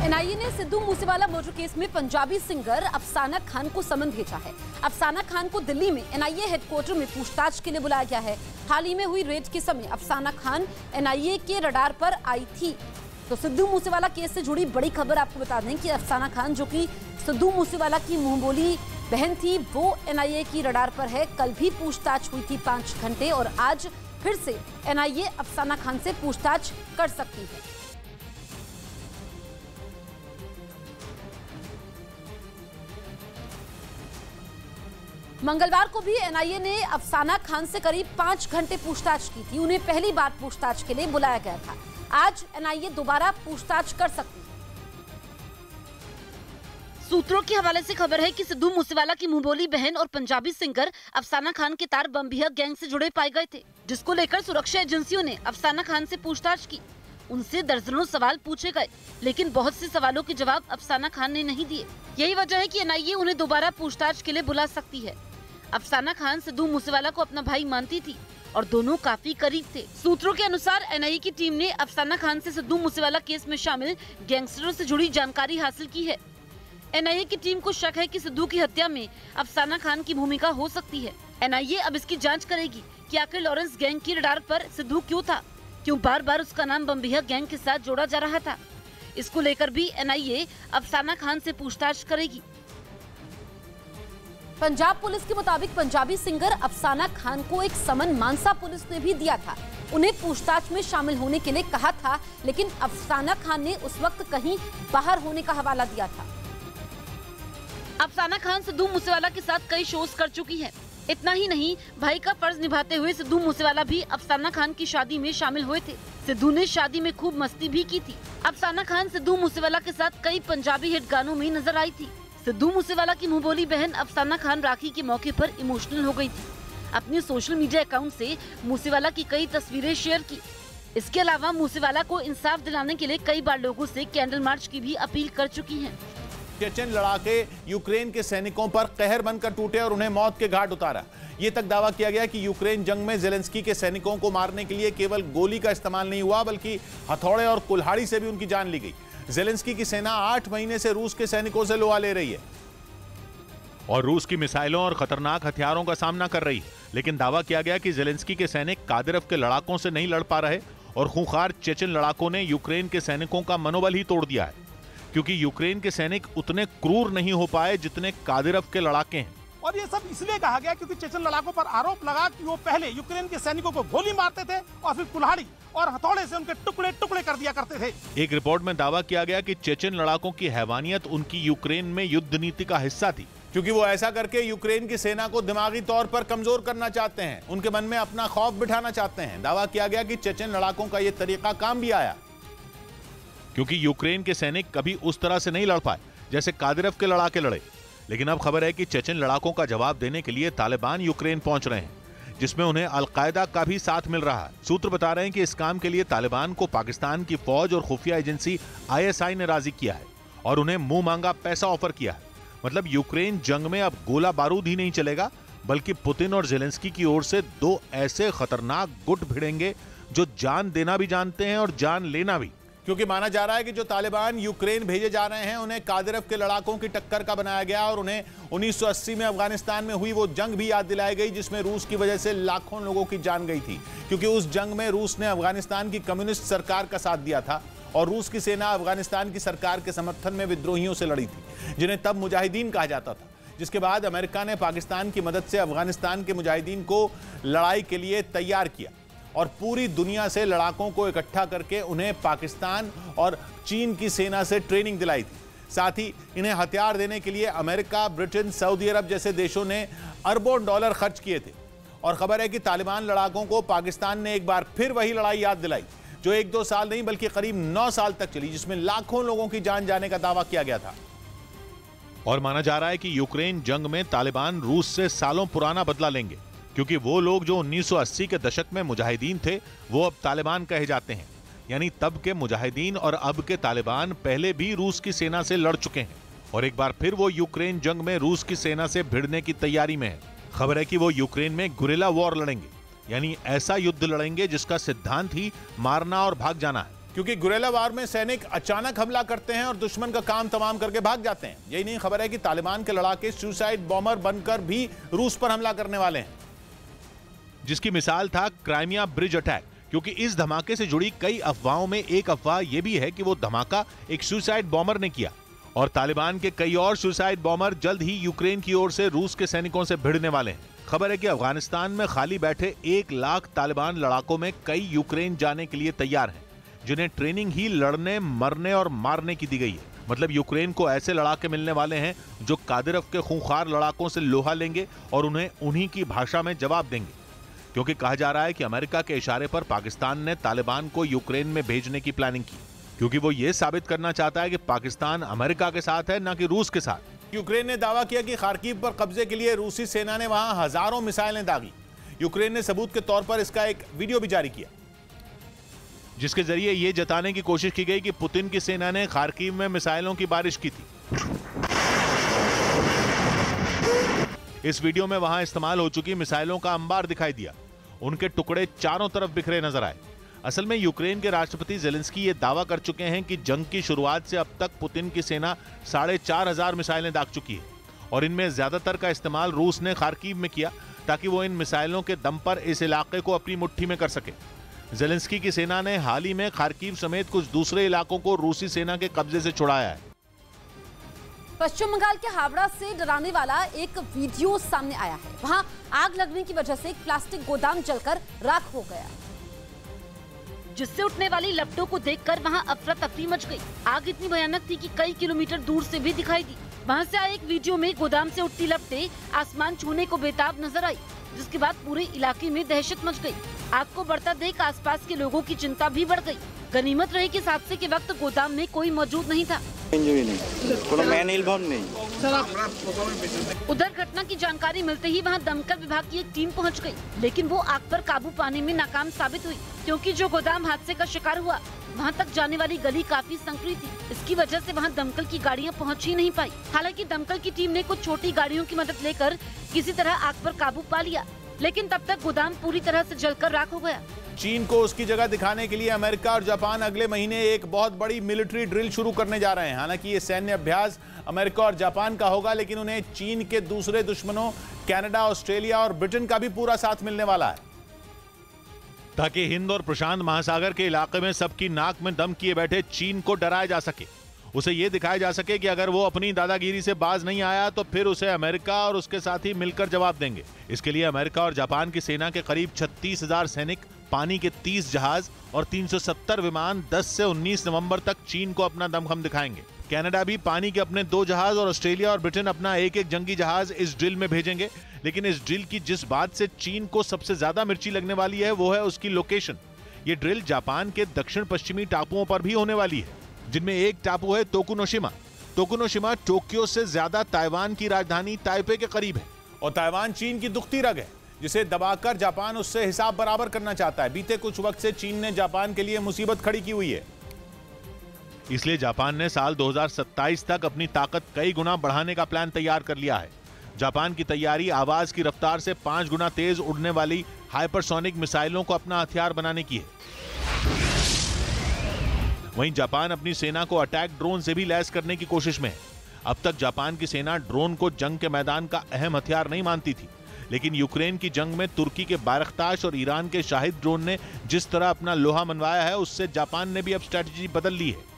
NIA ने Sidhu Moosewala murder case में Punjabi singer अफसाना खान को समन भेजा है। अफसाना खान को दिल्ली में एनआईए हेडक्वार्टर में पूछताछ के लिए बुलाया गया है। हाल ही में हुई रेड के समय अफसाना खान एनआईए के रडार पर आई थी। तो सिद्धू मूसेवाला केस से जुड़ी बड़ी खबर आपको बता दें कि अफसाना खान, जो कि सिद्धू मूसेवाला की मुंहबोली बहन थी, वो एनआईए की रडार पर है। कल भी पूछताछ हुई थी 5 घंटे और आज फिर से एनआईए अफसाना खान से पूछताछ कर सकती है। मंगलवार को भी एनआईए ने अफसाना खान से करीब 5 घंटे पूछताछ की थी। उन्हें पहली बार पूछताछ के लिए बुलाया गया था। आज एनआईए दोबारा पूछताछ कर सकती है। सूत्रों के हवाले से खबर है कि सिद्धू मूसेवाला की मुंहबोली बहन और पंजाबी सिंगर अफसाना खान के तार बम्बिया गैंग से जुड़े पाए गए थे, जिसको लेकर सुरक्षा एजेंसियों ने अफसाना खान से पूछताछ की। उनसे दर्जनों सवाल पूछे गए, लेकिन बहुत से सवालों के जवाब अफसाना खान ने नहीं दिए। यही वजह है कि एनआईए उन्हें दोबारा पूछताछ के लिए बुला सकती है। अफसाना खान सिद्धू मूसेवाला को अपना भाई मानती थी और दोनों काफी करीब थे। सूत्रों के अनुसार एनआईए की टीम ने अफसाना खान से सिद्धू मूसेवाला केस में शामिल गैंगस्टरों से जुड़ी जानकारी हासिल की है। एनआईए की टीम को शक है कि सिद्धू की हत्या में अफसाना खान की भूमिका हो सकती है। एनआईए अब इसकी जांच करेगी कि आखिर लॉरेंस गैंग की रडार पर सिद्धू क्यों था, क्यों बार बार उसका नाम बम्बिया गैंग के साथ जोड़ा जा रहा था। इसको लेकर भी एनआईए अफसाना खान से पूछताछ करेगी। पंजाब पुलिस के मुताबिक पंजाबी सिंगर अफसाना खान को एक समन मानसा पुलिस ने भी दिया था। उन्हें पूछताछ में शामिल होने के लिए कहा था, लेकिन अफसाना खान ने उस वक्त कहीं बाहर होने का हवाला दिया था। अफसाना खान सिद्धू मूसेवाला के साथ कई शोज कर चुकी है। इतना ही नहीं, भाई का फर्ज निभाते हुए सिद्धू मूसेवाला भी अफसाना खान की शादी में शामिल हुए थे। सिद्धू ने शादी में खूब मस्ती भी की थी। अफसाना खान सिद्धू मूसेवाला के साथ कई पंजाबी हिट गानों में नजर आई थी। सिद्धू मूसेवाला की मुंहबोली बहन अफसाना खान राखी के मौके पर इमोशनल हो गई थी। अपने सोशल मीडिया अकाउंट से मूसेवाला की कई तस्वीरें शेयर की। इसके अलावा मूसेवाला को इंसाफ दिलाने के लिए कई बार लोगों से कैंडल मार्च की भी अपील कर चुकी हैं। चेचन लड़ाके यूक्रेन के सैनिकों पर कहर बनकर टूटे और उन्हें मौत के घाट उतारा। ये तक दावा किया गया कि यूक्रेन जंग में ज़ेलेंस्की के सैनिकों को मारने के लिए केवल गोली का इस्तेमाल नहीं हुआ, बल्कि हथौड़े और कुल्हाड़ी से भी उनकी जान ली गई। ज़ेलेंस्की की सेना 8 महीने से रूस के सैनिकों से लोहा ले रही है और रूस की मिसाइलों और खतरनाक हथियारों का सामना कर रही है। लेकिन दावा किया गया कि ज़ेलेंस्की के सैनिक कादिरव के लड़ाकों से नहीं लड़ पा रहे और खूंखार चेचन लड़ाकों ने यूक्रेन के सैनिकों का मनोबल ही तोड़ दिया है, क्योंकि यूक्रेन के सैनिक उतने क्रूर नहीं हो पाए जितने कादिरव के लड़ाके हैं। और ये सब इसलिए कहा गया क्योंकि चेचन लड़ाकों पर आरोप लगा कि वो पहले यूक्रेन के सैनिकों को गोली मारते थे और फिर कुल्हाड़ी और हथौड़े से उनके टुकड़े टुकड़े कर दिया करते थे। एक रिपोर्ट में दावा किया गया कि चेचन लड़ाकों की हैवानियत उनकी यूक्रेन में युद्ध नीति का हिस्सा थी, क्योंकि वो ऐसा करके यूक्रेन की सेना को दिमागी तौर पर कमजोर करना चाहते हैं, उनके मन में अपना खौफ बिठाना चाहते हैं। दावा किया गया कि चेचन लड़ाकों का ये तरीका काम भी आया, क्योंकि यूक्रेन के सैनिक कभी उस तरह से नहीं लड़ पाए जैसे कादिरव के लड़ाके लड़े। लेकिन अब खबर है कि चेचन लड़ाकों का जवाब देने के लिए तालिबान यूक्रेन पहुंच रहे हैं, जिसमें उन्हें अलकायदा का भी साथ मिल रहा है। सूत्र बता रहे हैं कि इस काम के लिए तालिबान को पाकिस्तान की फौज और खुफिया एजेंसी ISI ने राजी किया है और उन्हें मुंह मांगा पैसा ऑफर किया है। मतलब यूक्रेन जंग में अब गोला बारूद ही नहीं चलेगा, बल्कि पुतिन और ज़ेलेंस्की की ओर से 2 ऐसे खतरनाक गुट भिड़ेंगे जो जान देना भी जानते हैं और जान लेना भी। क्योंकि माना जा रहा है कि जो तालिबान यूक्रेन भेजे जा रहे हैं उन्हें कादिरव के लड़ाकों की टक्कर का बनाया गया और उन्हें 1980 में अफगानिस्तान में हुई वो जंग भी याद दिलाई गई जिसमें रूस की वजह से लाखों लोगों की जान गई थी। क्योंकि उस जंग में रूस ने अफगानिस्तान की कम्युनिस्ट सरकार का साथ दिया था और रूस की सेना अफगानिस्तान की सरकार के समर्थन में विद्रोहियों से लड़ी थी, जिन्हें तब मुजाहिदीन कहा जाता था। जिसके बाद अमेरिका ने पाकिस्तान की मदद से अफगानिस्तान के मुजाहिदीन को लड़ाई के लिए तैयार किया और पूरी दुनिया से लड़ाकों को इकट्ठा करके उन्हें पाकिस्तान और चीन की सेना से ट्रेनिंग दिलाई थी। साथ ही इन्हें हथियार देने के लिए अमेरिका, ब्रिटेन, सऊदी अरब जैसे देशों ने अरबों डॉलर खर्च किए थे। और खबर है कि तालिबान लड़ाकों को पाकिस्तान ने एक बार फिर वही लड़ाई याद दिलाई जो 1-2 साल नहीं बल्कि करीब 9 साल तक चली, जिसमें लाखों लोगों की जान जाने का दावा किया गया था। और माना जा रहा है कि यूक्रेन जंग में तालिबान रूस से सालों पुराना बदला लेंगे, क्योंकि वो लोग जो 1980 के दशक में मुजाहिदीन थे वो अब तालिबान कहे जाते हैं। यानी तब के मुजाहिदीन और अब के तालिबान पहले भी रूस की सेना से लड़ चुके हैं और एक बार फिर वो यूक्रेन जंग में रूस की सेना से भिड़ने की तैयारी में है। खबर है कि वो यूक्रेन में गुरिल्ला वॉर लड़ेंगे, यानी ऐसा युद्ध लड़ेंगे जिसका सिद्धांत ही मारना और भाग जाना है। क्योंकि गुरेला वार में सैनिक अचानक हमला करते हैं और दुश्मन का काम तमाम करके भाग जाते हैं। यही नहीं, खबर है कि तालिबान के लड़ाके सुसाइड बॉम्बर बनकर भी रूस पर हमला करने वाले हैं, जिसकी मिसाल था क्राइमिया ब्रिज अटैक। क्योंकि इस धमाके से जुड़ी कई अफवाहों में एक अफवाह यह भी है कि वो धमाका एक सुसाइड बॉम्बर ने किया और तालिबान के कई और सुसाइड बॉम्बर जल्द ही यूक्रेन की ओर से रूस के सैनिकों से भिड़ने वाले हैं। खबर है कि अफगानिस्तान में खाली बैठे 1 लाख तालिबान लड़ाकों में कई यूक्रेन जाने के लिए तैयार हैं, जिन्हें ट्रेनिंग ही लड़ने, मरने और मारने की दी गई है। मतलब यूक्रेन को ऐसे लड़ाके मिलने वाले हैं जो कादिरफ के खूंखार लड़ाकों से लोहा लेंगे और उन्हें उन्हीं की भाषा में जवाब देंगे। क्योंकि कहा जा रहा है कि अमेरिका के इशारे पर पाकिस्तान ने तालिबान को यूक्रेन में भेजने की प्लानिंग की, क्योंकि वो ये साबित करना चाहता है कि पाकिस्तान अमेरिका के साथ है, न कि रूस के साथ। यूक्रेन ने दावा किया कि खार्किव पर कब्जे के लिए रूसी सेना ने वहां हजारों मिसाइलें दागी। यूक्रेन ने सबूत के तौर पर इसका एक वीडियो भी जारी किया, जिसके जरिए यह जताने की कोशिश की गई कि पुतिन की सेना ने खार्किव में मिसाइलों की बारिश की थी। इस वीडियो में वहां इस्तेमाल हो चुकी मिसाइलों का अंबार दिखाई दिया। उनके टुकड़े चारों तरफ बिखरे नजर आए। असल में यूक्रेन के राष्ट्रपति ज़ेलेंस्की ये दावा कर चुके हैं कि जंग की शुरुआत से अब तक पुतिन की सेना 4,500 मिसाइलें दाग चुकी है और इनमें ज्यादातर का इस्तेमाल रूस ने खार्किव में किया ताकि वो इन मिसाइलों के दम पर इस इलाके को अपनी मुट्ठी में कर सके। ज़ेलेंस्की की सेना ने हाल ही में खार्किव समेत कुछ दूसरे इलाकों को रूसी सेना के कब्जे से छुड़ाया है। पश्चिम बंगाल के हावड़ा से डराने वाला एक वीडियो सामने आया है। वहां आग लगने की वजह से एक प्लास्टिक गोदाम जलकर राख हो गया, जिससे उठने वाली लपटों को देखकर वहां अफरा तफरी मच गई। आग इतनी भयानक थी कि कई किलोमीटर दूर से भी दिखाई दी। वहां से आए एक वीडियो में गोदाम से उठती लपटें आसमान छूने को बेताब नजर आई, जिसके बाद पूरे इलाके में दहशत मच गई। आग को बढ़ता देख आसपास के लोगों की चिंता भी बढ़ गई। गनीमत रही कि हादसे के वक्त गोदाम में कोई मौजूद नहीं था। उधर घटना की जानकारी मिलते ही वहां दमकल विभाग की एक टीम पहुंच गई, लेकिन वो आग पर काबू पाने में नाकाम साबित हुई, क्योंकि जो गोदाम हादसे का शिकार हुआ वहां तक जाने वाली गली काफी संकरी थी। इसकी वजह से वहां दमकल की गाड़ियां पहुंच ही नहीं पाई। हालांकि दमकल की टीम ने कुछ छोटी गाड़ियों की मदद लेकर किसी तरह आग पर काबू पा लिया, लेकिन तब तक गोदाम पूरी तरह से जलकर राख हो गया। चीन को उसकी जगह दिखाने के लिए अमेरिका और जापान अगले महीने एक बहुत बड़ी मिलिट्री ड्रिल शुरू करने जा रहे हैं। हालांकि ये सैन्य अभ्यास अमेरिका और जापान का होगा, लेकिन उन्हें चीन के दूसरे दुश्मनों कनाडा, ऑस्ट्रेलिया और ब्रिटेन का भी पूरा साथ मिलने वाला है, ताकि हिंद और प्रशांत महासागर के इलाके में सबकी नाक में दम किए बैठे चीन को डराया जा सके। उसे ये दिखाया जा सके कि अगर वो अपनी दादागिरी से बाज नहीं आया तो फिर उसे अमेरिका और उसके साथी मिलकर जवाब देंगे। इसके लिए अमेरिका और जापान की सेना के करीब 36,000 सैनिक, पानी के 30 जहाज और 370 विमान 10 से 19 नवंबर तक चीन को अपना दमखम दिखाएंगे। कनाडा भी पानी के अपने 2 जहाज और ऑस्ट्रेलिया और ब्रिटेन अपना एक जंगी जहाज इस ड्रिल में भेजेंगे। लेकिन इस ड्रिल की जिस बात से चीन को सबसे ज्यादा मिर्ची लगने वाली है वो है उसकी लोकेशन। ये ड्रिल जापान के दक्षिण पश्चिमी टापुओं पर भी होने वाली है, जिनमें एक टापू है तोकुनोशिमा। तोकुनोशिमा टोक्यो से ज्यादा ताइवान की राजधानी ताइपे के करीब है और ताइवान चीन की दुखती रग है, जिसे दबाकर जापान उससे हिसाब बराबर करना चाहता है। बीते कुछ वक्त से चीन ने जापान के लिए मुसीबत खड़ी की हुई है, इसलिए जापान ने साल 2027 तक अपनी ताकत कई गुना बढ़ाने का प्लान तैयार कर लिया है। जापान की तैयारी आवाज की रफ्तार से 5 गुना तेज उड़ने वाली हाइपरसोनिक मिसाइलों को अपना हथियार बनाने की है। वहीं जापान अपनी सेना को अटैक ड्रोन से भी लैस करने की कोशिश में है। अब तक जापान की सेना ड्रोन को जंग के मैदान का अहम हथियार नहीं मानती थी, लेकिन यूक्रेन की जंग में तुर्की के बारख्ताश और ईरान के शाहिद ड्रोन ने जिस तरह अपना लोहा मनवाया है, उससे जापान ने भी अब स्ट्रेटजी बदल ली है।